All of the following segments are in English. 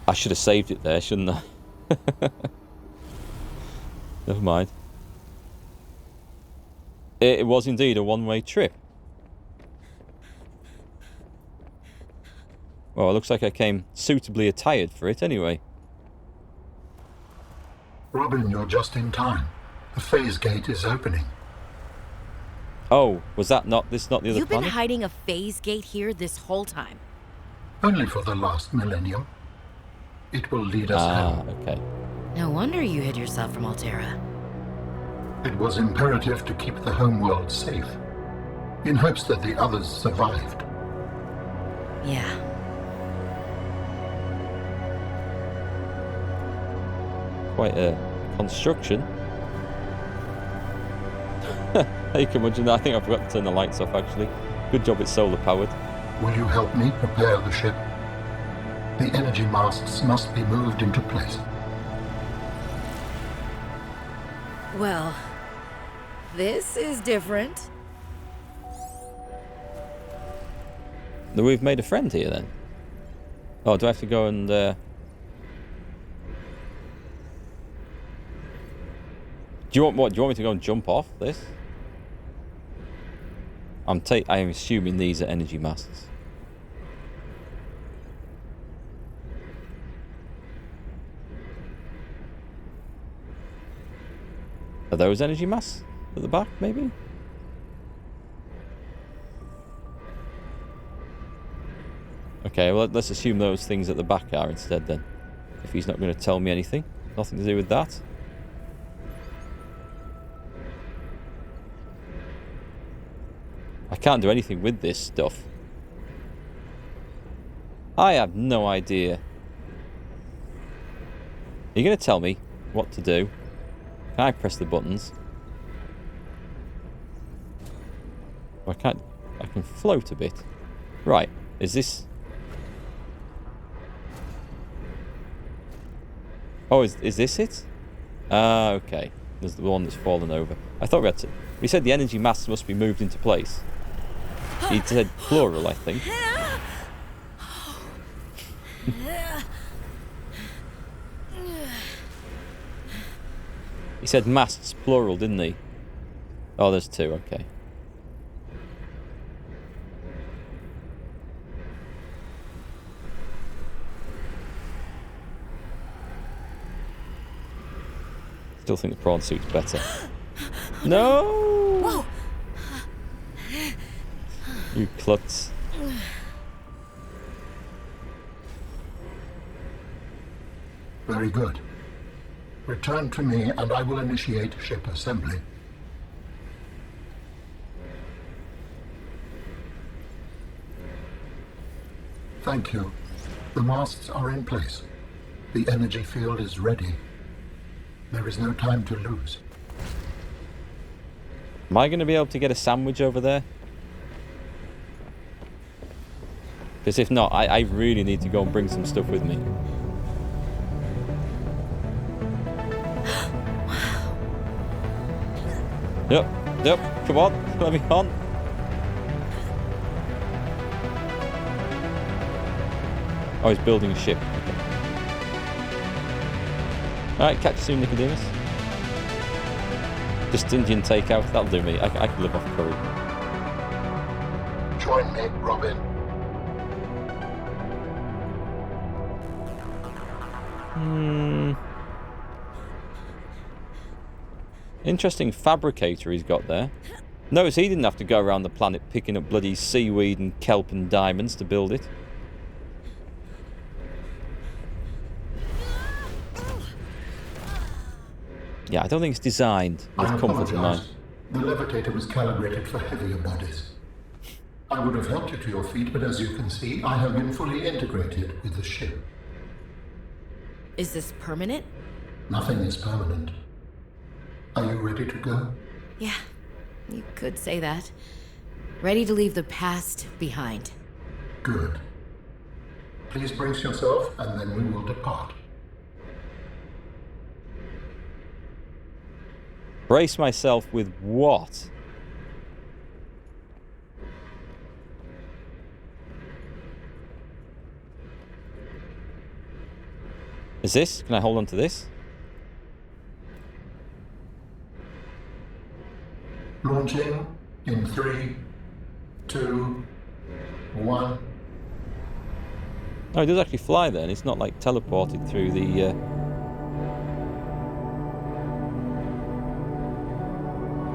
I should have saved it there, shouldn't I? Never mind. It was indeed a one-way trip. Well, it looks like I came suitably attired for it anyway. Robin, you're just in time. The phase gate is opening. Oh, was that not the other planet? You've been hiding a phase gate here this whole time. Only for the last millennium. It will lead us home. Okay. No wonder you hid yourself from Altera. It was imperative to keep the homeworld safe, in hopes that the others survived. Yeah. Quite a construction. You can imagine that. I think I forgot to turn the lights off, actually. Good job it's solar powered. Will you help me prepare the ship? The energy masts must be moved into place. Well, this is different. We've made a friend here, then. Oh, do I have to go and... Do you want what? Do you want me to go and jump off this? I am assuming these are energy masts. Are those energy masts at the back, maybe? Okay, well, let's assume those things at the back are instead then. If he's not going to tell me anything. Nothing to do with that. I can't do anything with this stuff. I have no idea. Are you going to tell me what to do? Can I press the buttons? I can't. I can float a bit. Right. Is this... Oh, is this it? Ah, okay. There's the one that's fallen over. I thought we had to... We said the energy masts must be moved into place. He said plural, I think. He said masts plural, didn't he? Oh, there's two, okay. Still think the prawn suit's better. No! Whoa! You klutz. Very good. Return to me and I will initiate ship assembly. Thank you. The masts are in place. The energy field is ready. There is no time to lose. Am I going to be able to get a sandwich over there? Because if not, I really need to go and bring some stuff with me. Yep, come on, let me on. Oh, he's building a ship. Okay. Alright, catch you soon, Nicodemus. Just Indian takeout, that'll do me. I can live off curry. Join me, Robin. Interesting fabricator he's got there. Notice he didn't have to go around the planet picking up bloody seaweed and kelp and diamonds to build it. Yeah, I don't think it's designed with comfort in mind. The levitator was calibrated for heavier bodies. I would have helped you to your feet, but as you can see, I have been fully integrated with the ship. Is this permanent? Nothing is permanent. Are you ready to go? Yeah, you could say that. Ready to leave the past behind. Good. Please brace yourself, and then we will depart. Brace myself with what? Is this? Can I hold on to this? Launching in 3, 2, 1. Oh, it does actually fly then. It's not like teleported through the...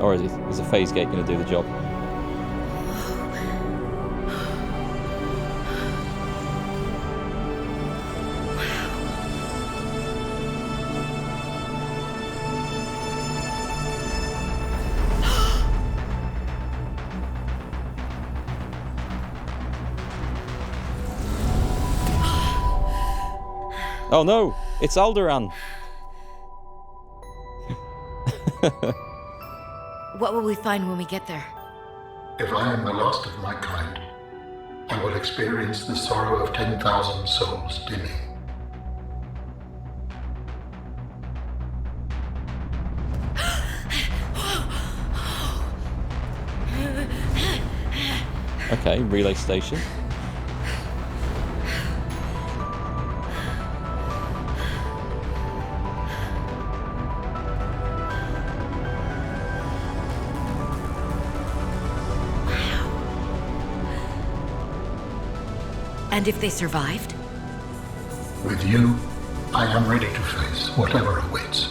Or is it? Is a phase gate going to do the job? Oh no! It's Alderaan! What will we find when we get there? If I am the last of my kind, I will experience the sorrow of 10,000 souls dimming. Okay, relay station. And if they survived? With you, I am ready to face whatever awaits.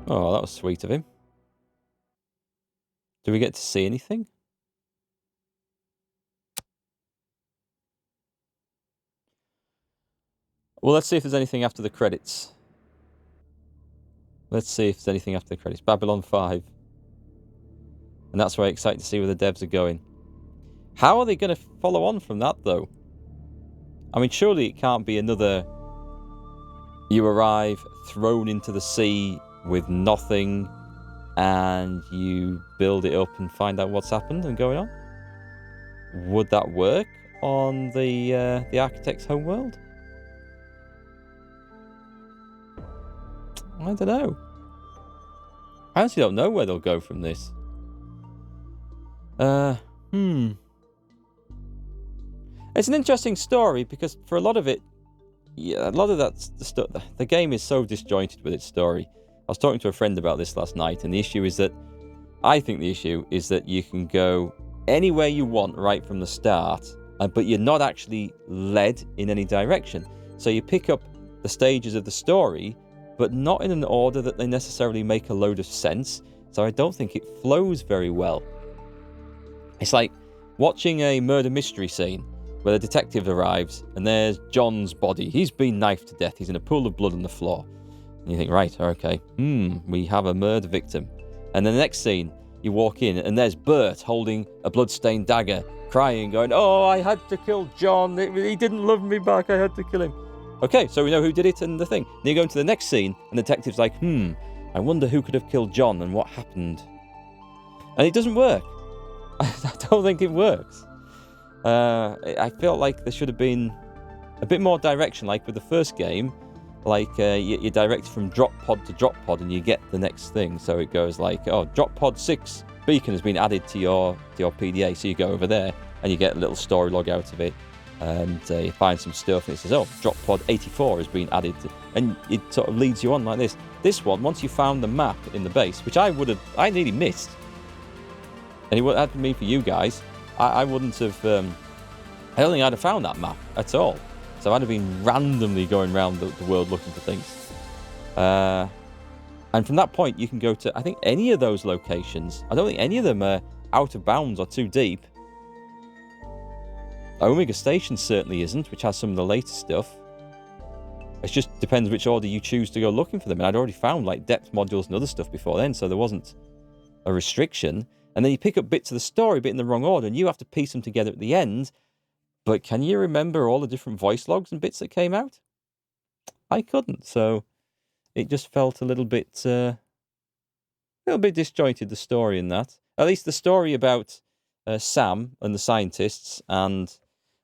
Oh, that was sweet of him. Do we get to see anything? Well, let's see if there's anything after the credits. Let's see if there's anything after the credits. Babylon 5. And that's very exciting to see where the devs are going. How are they going to follow on from that, though? I mean, surely it can't be another... You arrive, thrown into the sea with nothing, and you build it up and find out what's happened and going on? Would that work on the Architect's homeworld? I don't know. I actually don't know where they'll go from this. It's an interesting story because for a lot of it, yeah, a lot of that stuff, the game is so disjointed with its story. I was talking to a friend about this last night, and the issue is that, I think the issue is that you can go anywhere you want right from the start, but you're not actually led in any direction. So you pick up the stages of the story, but not in an order that they necessarily make a load of sense. So I don't think it flows very well. It's like watching a murder mystery scene where the detective arrives and there's John's body. He's been knifed to death. He's in a pool of blood on the floor. And you think, right, okay, we have a murder victim. And then the next scene, you walk in and there's Bert holding a bloodstained dagger, crying, going, oh, I had to kill John. He didn't love me back. I had to kill him. Okay, so we know who did it and the thing. Then you go into the next scene and the detective's like, I wonder who could have killed John and what happened. And it doesn't work. I don't think it works. I felt like there should have been a bit more direction, like with the first game. Like you direct from drop pod to drop pod and you get the next thing. So it goes like, oh, drop pod 6 beacon has been added to your PDA. So you go over there and you get a little story log out of it. And you find some stuff and it says, oh, drop pod 84 has been added. And it sort of leads you on like this. This one, once you found the map in the base, which I nearly missed. And it would have been for you guys. I wouldn't have... I don't think I'd have found that map at all. So I'd have been randomly going around the world looking for things. And from that point, you can go to, I think, any of those locations. I don't think any of them are out of bounds or too deep. Omega Station certainly isn't, which has some of the latest stuff. It just depends which order you choose to go looking for them. And I'd already found like depth modules and other stuff before then, so there wasn't a restriction. And then you pick up bits of the story, but in the wrong order, and you have to piece them together at the end. But can you remember all the different voice logs and bits that came out? I couldn't, so it just felt a little bit disjointed, the story in that. At least the story about Sam and the scientists and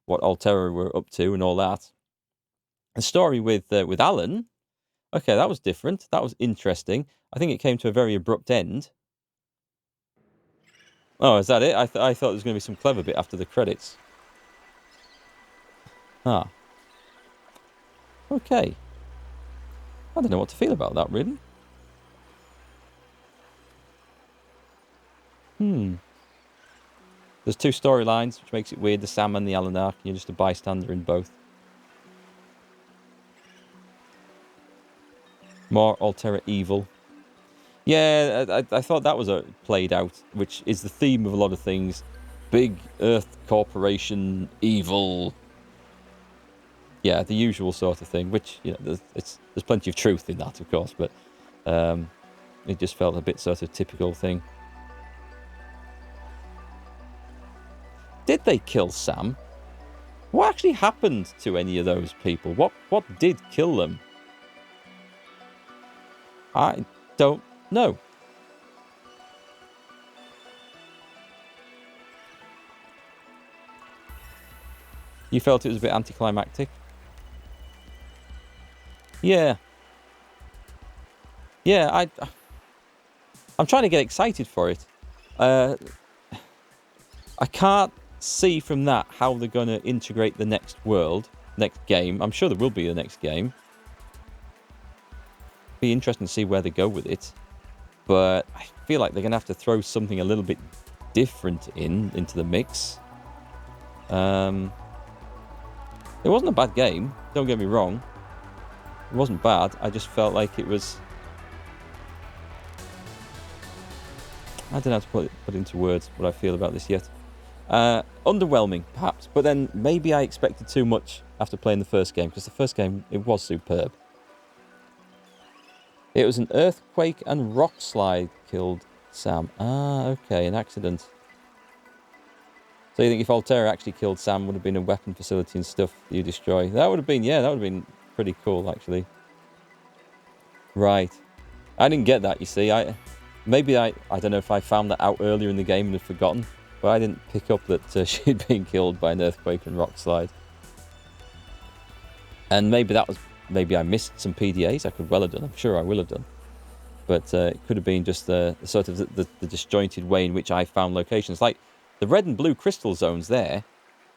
what Alterra were up to and all that. The story with Alan, okay, that was different. That was interesting. I think it came to a very abrupt end. Oh, is that it? I thought there was going to be some clever bit after the credits. Ah. Okay. I don't know what to feel about that, really. There's two storylines, which makes it weird. The Sam and the Alanak. You're just a bystander in both. More Altera evil. Yeah, I thought that was played out, which is the theme of a lot of things. Big Earth Corporation, evil. Yeah, the usual sort of thing, which, you know, there's plenty of truth in that, of course, but it just felt a bit sort of typical thing. Did they kill Sam? What actually happened to any of those people? What did kill them? I don't know. You felt it was a bit anticlimactic? Yeah. Yeah, I'm trying to get excited for it. I can't see from that how they're going to integrate the next world, next game. I'm sure there will be a next game. Be interesting to see where they go with it. But I feel like they're going to have to throw something a little bit different into the mix. It wasn't a bad game, don't get me wrong. It wasn't bad, I just felt like it was... I don't know how to put it into words what I feel about this yet. Underwhelming, perhaps, but then maybe I expected too much after playing the first game, because the first game, it was superb. It was an earthquake and rock slide killed Sam. Ah, okay, an accident. So you think if Altera actually killed Sam, would have been a weapon facility and stuff you destroy? That would have been, yeah, that would have been pretty cool, actually. Right. I didn't get that, you see. Maybe I don't know if I found that out earlier in the game and had forgotten, but I didn't pick up that she'd been killed by an earthquake and rock slide. And maybe I missed some PDAs. I could well have done. I'm sure I will have done. But it could have been just the sort of the disjointed way in which I found locations. Like the red and blue crystal zones there,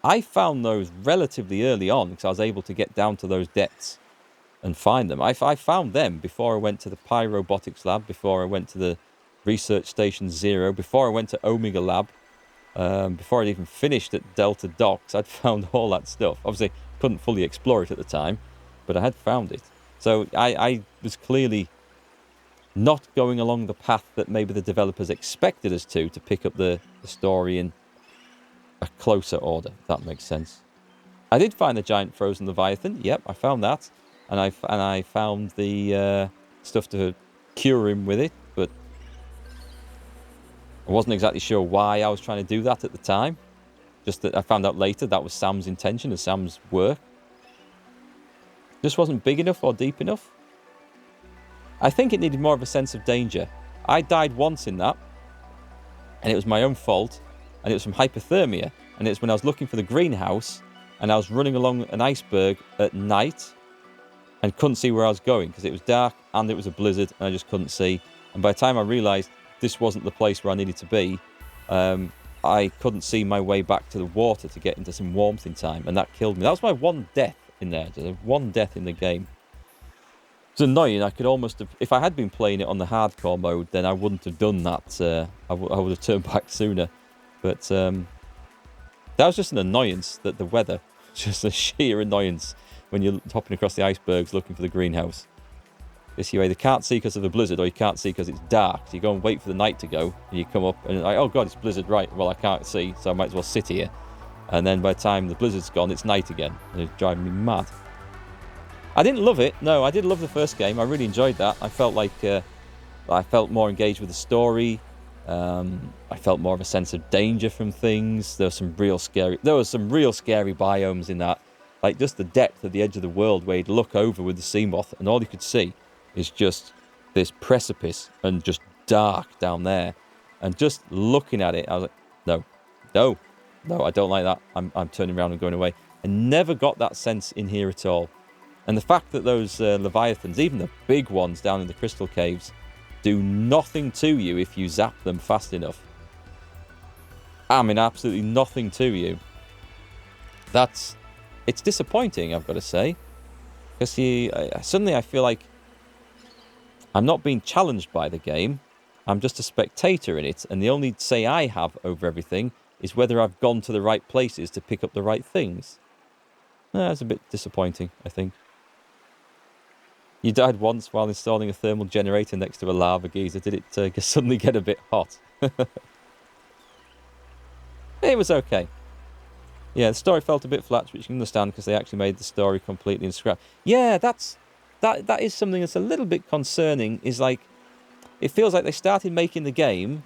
I found those relatively early on because I was able to get down to those depths and find them. I found them before I went to the Pyrobotics lab, before I went to the Research Station Zero, before I went to Omega Lab, before I'd even finished at Delta Docks. I'd found all that stuff. Obviously, couldn't fully explore it at the time, but I had found it. So I was clearly not going along the path that maybe the developers expected us to pick up the story in a closer order, if that makes sense. I did find the giant frozen leviathan. Yep, I found that. And I found the stuff to cure him with it, but I wasn't exactly sure why I was trying to do that at the time. Just that I found out later that was Sam's intention and Sam's work. Just wasn't big enough or deep enough. I think it needed more of a sense of danger. I died once in that, and it was my own fault, and it was from hypothermia, and it was when I was looking for the greenhouse, and I was running along an iceberg at night, and couldn't see where I was going, because it was dark, and it was a blizzard, and I just couldn't see. And by the time I realised this wasn't the place where I needed to be, I couldn't see my way back to the water to get into some warmth in time, and that killed me. That was my one death in there, one death in the game. It's annoying. I could almost have, if I had been playing it on the hardcore mode, then I wouldn't have done that. I would have turned back sooner. But that was just an annoyance, that the weather, just a sheer annoyance when you're hopping across the icebergs looking for the greenhouse. Because you either can't see because of the blizzard, or you can't see because it's dark. So you go and wait for the night to go, and you come up and you're like, oh god, it's blizzard, right, well I can't see, so I might as well sit here. And then by the time the blizzard's gone, it's night again, and it's driving me mad. I didn't love it. No, I did love the first game. I really enjoyed that. I felt like I felt more engaged with the story. I felt more of a sense of danger from things. There was some real scary biomes in that. Like just the depth of the edge of the world where you'd look over with the Seamoth and all you could see is just this precipice and just dark down there. And just looking at it, I was like, no, I don't like that. I'm turning around and going away. I never got that sense in here at all. And the fact that those Leviathans, even the big ones down in the crystal caves, do nothing to you if you zap them fast enough. I mean, absolutely nothing to you. That's it's disappointing, I've got to say. Because suddenly I feel like I'm not being challenged by the game. I'm just a spectator in it. And the only say I have over everything is whether I've gone to the right places to pick up the right things. That's a bit disappointing, I think. You died once while installing a thermal generator next to a lava geyser. Did it suddenly get a bit hot? It was okay. Yeah, the story felt a bit flat, which you can understand because they actually made the story completely in scrap. Yeah, that is something that's a little bit concerning. Is like, it feels like they started making the game,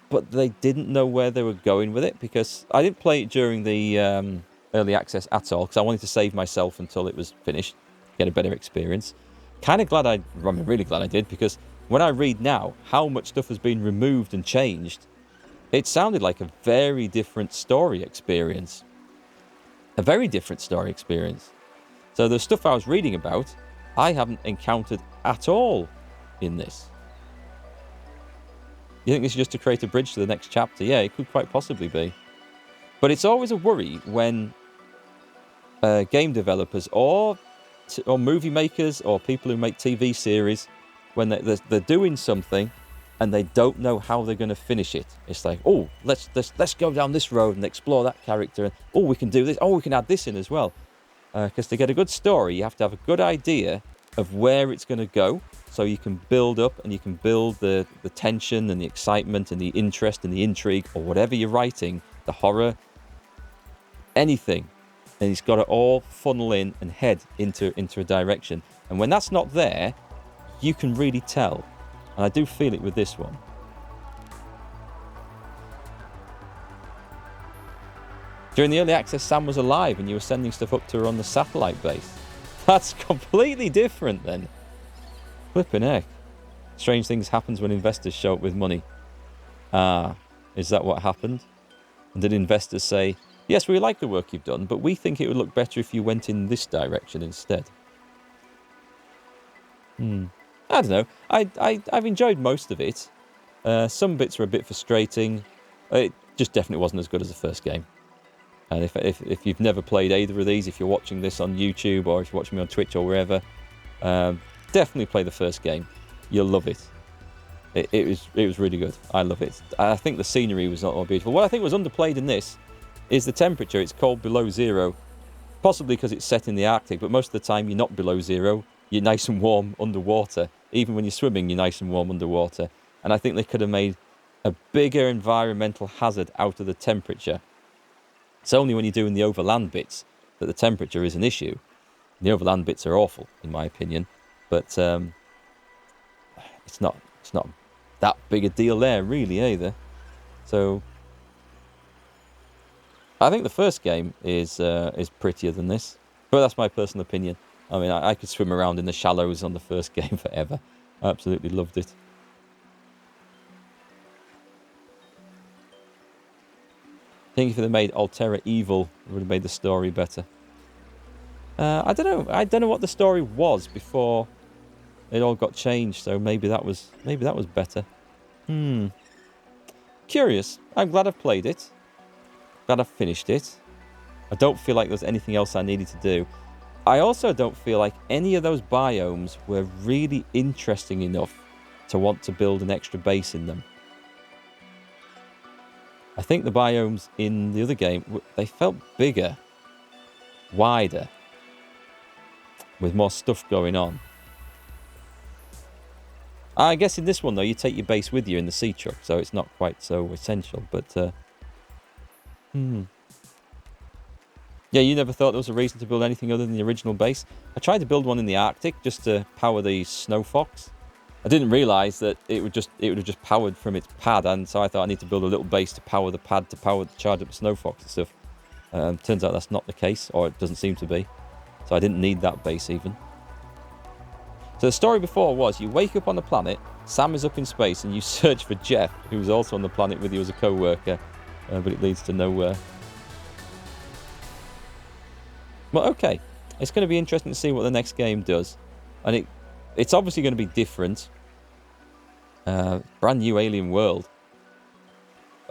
but they didn't know where they were going with it, because I didn't play it during the early access at all because I wanted to save myself until it was finished, get a better experience. I'm really glad I did, because when I read now how much stuff has been removed and changed, it sounded like a very different story experience. A very different story experience. So the stuff I was reading about, I haven't encountered at all in this. You think this is just to create a bridge to the next chapter? Yeah, it could quite possibly be. But it's always a worry when game developers or movie makers or people who make TV series, when they're doing something and they don't know how they're going to finish it. It's like, oh, let's go down this road and explore that character. And, oh, we can do this. Oh, we can add this in as well. Because to get a good story, you have to have a good idea of where it's going to go, so you can build up and you can build the tension and the excitement and the interest and the intrigue, or whatever you're writing, the horror, anything. And it's got to all funnel in and head into a direction. And when that's not there, you can really tell. And I do feel it with this one. During the early access, Sam was alive and you were sending stuff up to her on the satellite base. That's completely different then. Flippin' heck. Strange things happens when investors show up with money. Is that what happened? And did investors say, yes, we like the work you've done, but we think it would look better if you went in this direction instead? I don't know. I've enjoyed most of it. Some bits were a bit frustrating. It just definitely wasn't as good as the first game. And if you've never played either of these, if you're watching this on YouTube or if you're watching me on Twitch or wherever, definitely play the first game. You'll love it. It was really good. I love it. I think the scenery was not more beautiful. What I think was underplayed in this is the temperature. It's cold below zero, possibly because it's set in the Arctic, but most of the time you're not below zero. You're nice and warm underwater. Even when you're swimming, you're nice and warm underwater. And I think they could have made a bigger environmental hazard out of the temperature. It's only when you're doing the overland bits that the temperature is an issue. The overland bits are awful, in my opinion. But it's not that big a deal there, really, either. So I think the first game is prettier than this. But that's my personal opinion. I mean, I could swim around in the shallows on the first game forever. I absolutely loved it. I think if they made Altera evil, it would have made the story better. I don't know. I don't know what the story was before it all got changed. So maybe that was better. Curious. I'm glad I've played it. Glad I've finished it. I don't feel like there's anything else I needed to do. I also don't feel like any of those biomes were really interesting enough to want to build an extra base in them. I think the biomes in the other game, they felt bigger, wider, with more stuff going on. I guess in this one, though, you take your base with you in the sea truck, so it's not quite so essential, but... Yeah, you never thought there was a reason to build anything other than the original base? I tried to build one in the Arctic just to power the Snow Fox. I didn't realise that it would have just powered from its pad, and so I thought I need to build a little base to power the pad to charge up the Snow Fox and stuff. Turns out that's not the case, or it doesn't seem to be. So I didn't need that base even. So the story before was you wake up on the planet, Sam is up in space, and you search for Jeff, who's also on the planet with you as a co-worker, but it leads to nowhere. Well, okay. It's going to be interesting to see what the next game does. And it's obviously going to be different. Brand new alien world.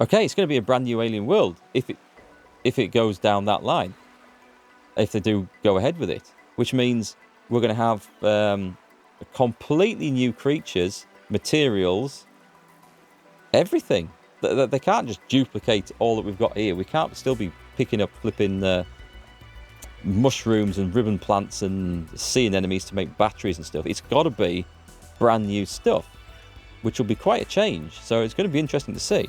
Okay, it's going to be a brand new alien world if it goes down that line. if they do go ahead with it, which means we're going to have completely new creatures, materials, everything. They can't just duplicate all that we've got here. We can't still be picking up flipping mushrooms and ribbon plants and sea anemones to make batteries and stuff. It's got to be brand new stuff, which will be quite a change. So it's going to be interesting to see.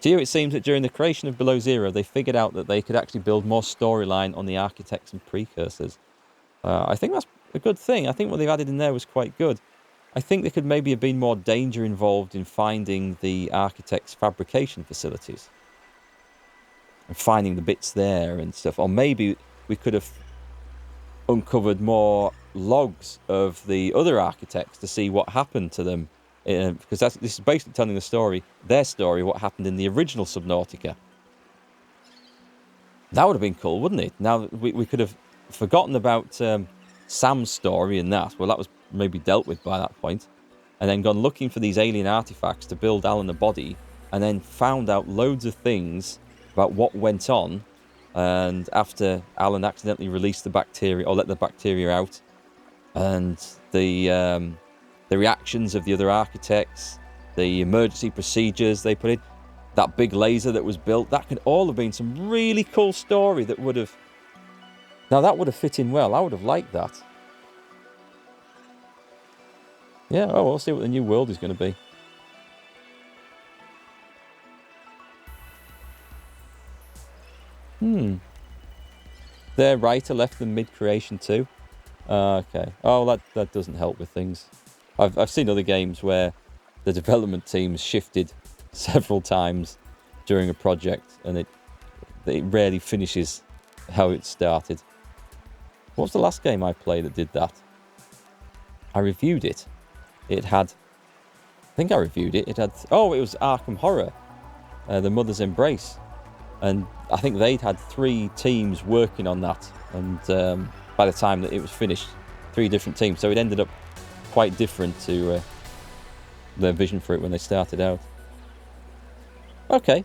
To you, it seems that during the creation of Below Zero, they figured out that they could actually build more storyline on the architects and precursors. I think that's a good thing. I think what they've added in there was quite good. I think there could maybe have been more danger involved in finding the architects' fabrication facilities and finding the bits there and stuff. Or maybe we could have uncovered more logs of the other architects to see what happened to them. Because this is basically telling the story, their story, what happened in the original Subnautica. That would have been cool, wouldn't it? Now, we could have forgotten about Sam's story and that. Well, that was maybe dealt with by that point. And then gone looking for these alien artifacts to build Alan a body. And then found out loads of things about what went on. And after Alan accidentally released the bacteria, or let the bacteria out. And the reactions of the other architects, the emergency procedures they put in, that big laser that was built, that could all have been some really cool story that would have... Now, that would have fit in well. I would have liked that. Yeah, oh, we'll see what the new world is going to be. Their writer left them mid-creation too. Okay. Oh, that doesn't help with things. I've seen other games where the development teams shifted several times during a project, and it rarely finishes how it started. What was the last game I played that did that? I reviewed it. It had... I think I reviewed it. It had... Oh, it was Arkham Horror. The Mother's Embrace. And I think they'd had 3 teams working on that. And by the time that it was finished, 3 different teams. So it ended up quite different to their vision for it when they started out. Okay.